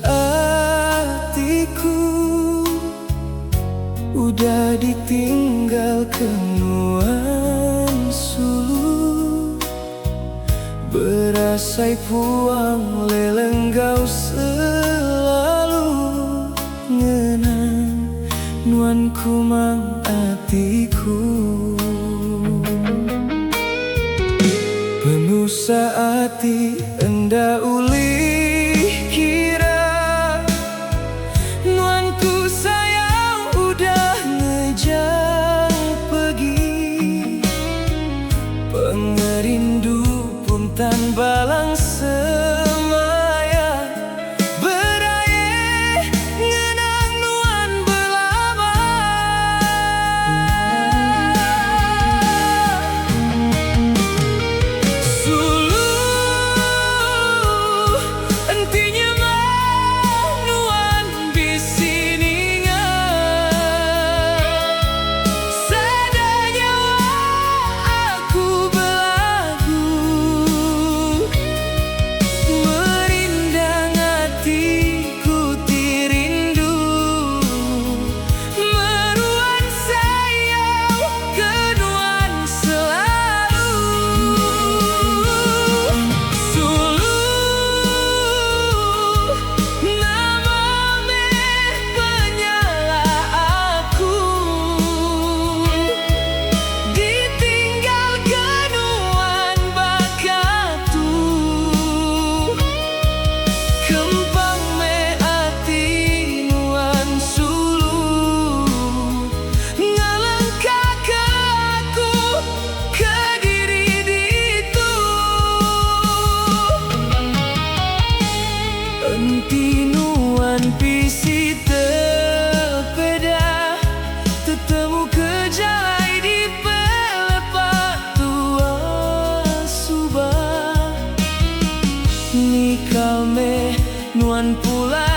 hatiku udah ditinggal ke Nuan Sulu, berasai puang lelenggau selalu ngenang Nuan kumang atiku. Penuh saati enda uli kira Nuanku sayang udah ngejang pergi, pengerindu pun tan balang semaya beraye ngenang Nuan belama. Sulu entinya mah Nuan bisiningan, sadanya aku belagu merindang hatiku tirindu meruan sayang ke Nuan selalu. Sulu nama meh penyala aku ditinggal ke Nuan bakatu, kempang me ati Nuan Sulu ngalengka ke aku ke diri ditu. Enti Nuan pisi tepeda tetemu kejalai di pelepak tua subah nikah me Nuan pula